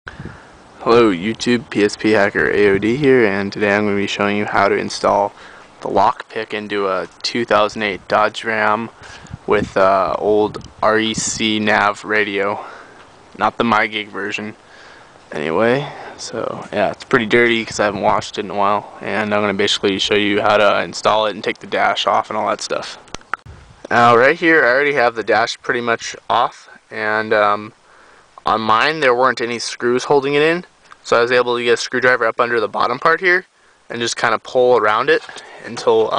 Hello YouTube, PSPHaCkErAOD here, and today I'm going to be showing you how to install the LockPick into a 2008 Dodge Ram with old REC nav radio, not the MyGig version. Anyway, so yeah, it's pretty dirty because I haven't washed it in a while, and I'm going to basically show you how to install it and take the dash off and all that stuff. Now right here I already have the dash pretty much off, and on mine there weren't any screws holding it in, so I was able to get a screwdriver up under the bottom part here and just kind of pull around it until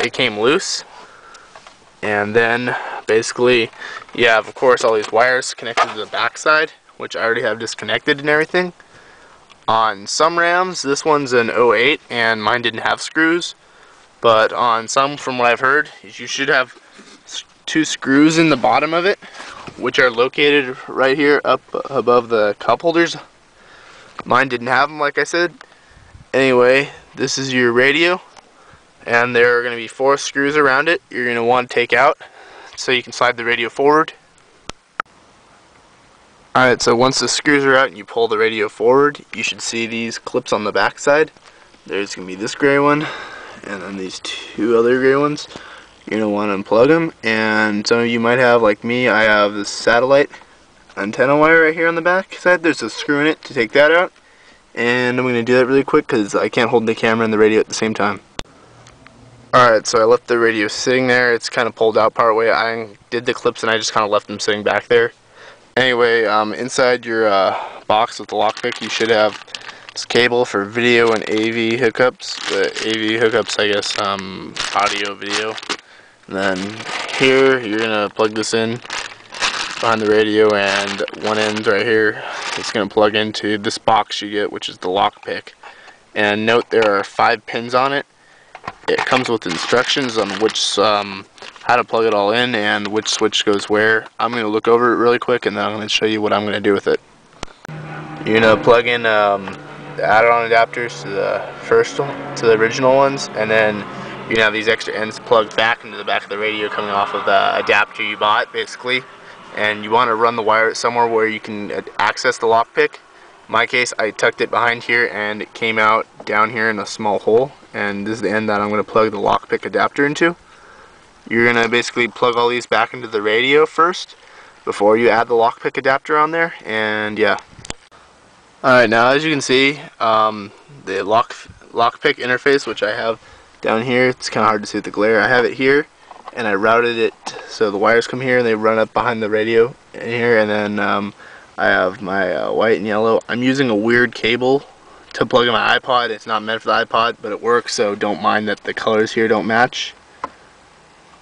it came loose. And then basically you have, of course, all these wires connected to the back side, which I already have disconnected and everything. On some Rams, this one's an 08 and mine didn't have screws, but on some, from what I've heard, you should have 2 screws in the bottom of it, which are located right here up above the cup holders. Mine didn't have them, like I said. Anyway, this is your radio, and there are going to be 4 screws around it you're going to want to take out so you can slide the radio forward. Alright, so once the screws are out and you pull the radio forward, you should see these clips on the back side. There's going to be this gray one, and then these 2 other gray ones. You're going to want to unplug them, and some of you might have, like me, I have this satellite antenna wire right here on the back side. There's a screw in it to take that out, and I'm going to do that really quick because I can't hold the camera and the radio at the same time. Alright, so I left the radio sitting there. It's kind of pulled out part way. I did the clips and I just kind of left them sitting back there. Anyway, inside your box with the LockPick, you should have this cable for video and AV hookups. The AV hookups, I guess, audio, video. And then here, you're going to plug this in behind the radio, and one end right here, it's going to plug into this box you get, which is the LockPick. And note there are 5 pins on it. It comes with instructions on which, how to plug it all in and which switch goes where. I'm going to look over it really quick, and then I'm going to show you what I'm going to do with it. You're going to plug in the add-on adapters to the original ones, and then you're going to have these extra ends plugged back into the back of the radio coming off of the adapter you bought, basically. And you want to run the wire somewhere where you can access the LockPick. In my case, I tucked it behind here and it came out down here in a small hole. And this is the end that I'm going to plug the LockPick adapter into. You're going to basically plug all these back into the radio first before you add the LockPick adapter on there. And yeah. Alright, now as you can see, the LockPick interface, which I have down here, it's kind of hard to see with the glare. I have it here, and I routed it so the wires come here and they run up behind the radio in here, and then I have my white and yellow. I'm using a weird cable to plug in my iPod. It's not meant for the iPod, but it works, so don't mind that the colors here don't match.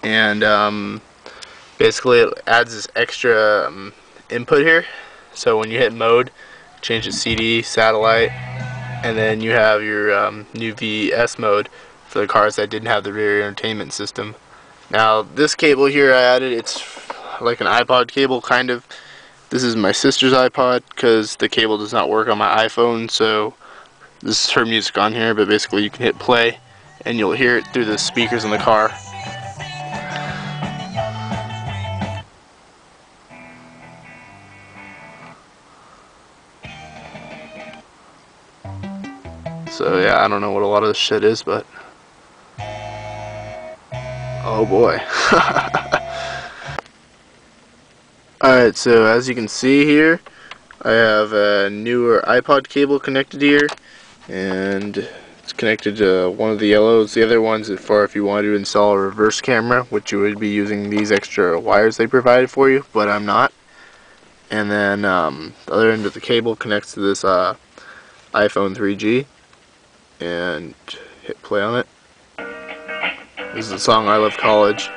And basically it adds this extra input here, so when you hit mode, change to CD, satellite, and then you have your new VS mode for the cars that didn't have the rear entertainment system. Now this cable here I added, it's like an iPod cable kind of. This is my sister's iPod because the cable does not work on my iPhone, so this is her music on here, but basically you can hit play and you'll hear it through the speakers in the car. So yeah, I don't know what a lot of this shit is, but oh boy. Alright, so as you can see here, I have a newer iPod cable connected here, and it's connected to one of the yellows. The other one's for if you wanted to install a reverse camera, which you would be using these extra wires they provided for you, but I'm not. And then the other end of the cable connects to this iPhone 3G, and hit play on it. This is the song I Love College.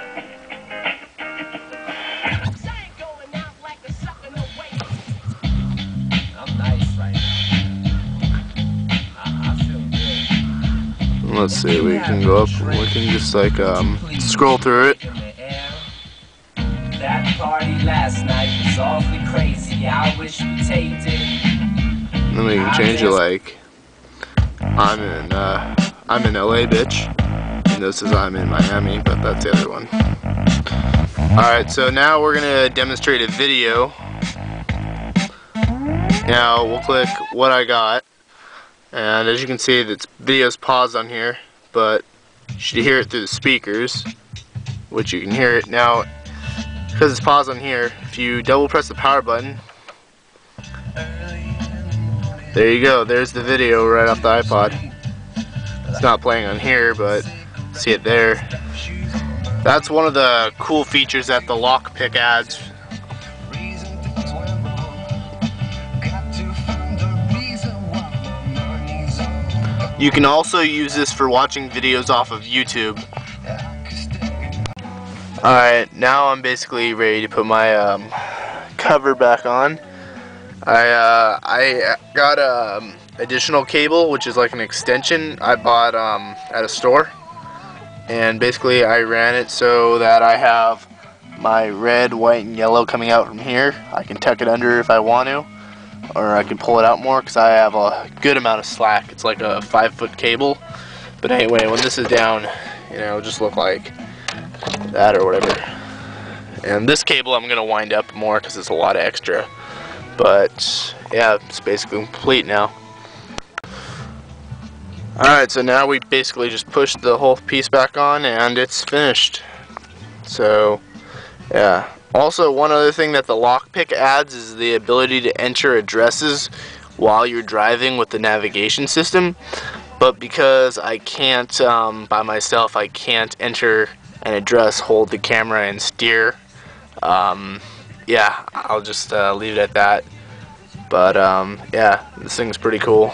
Let's see, we can go up, we can just like scroll through it. That party last night was awfully crazy. I wish we taped it. And then we can change it like I'm in LA, bitch. And this is I'm in Miami, but that's the other one. Alright, so now we're gonna demonstrate a video Now we'll click what I got, and as you can see, the video's paused on here, but you should hear it through the speakers, which you can hear it now. Because it's paused on here, if you double press the power button, there you go, there's the video right off the iPod. It's not playing on here, but see it there. That's one of the cool features that the LockPick adds. You can also use this for watching videos off of YouTube. Alright, now I'm basically ready to put my cover back on. I got additional cable, which is like an extension I bought at a store, and basically I ran it so that I have my red, white, and yellow coming out from here. I can tuck it under if I want to, or I can pull it out more because I have a good amount of slack. It's like a 5-foot cable, but anyway, when this is down, you know, it'll just look like that or whatever. And this cable I'm gonna wind up more because it's a lot of extra. But yeah, it's basically complete now. Alright, so now we basically just pushed the whole piece back on and it's finished. So yeah. Also, one other thing that the LockPick adds is the ability to enter addresses while you're driving with the navigation system. But because I can't, by myself, I can't enter an address, hold the camera, and steer. Yeah, I'll just leave it at that. But yeah, this thing's pretty cool.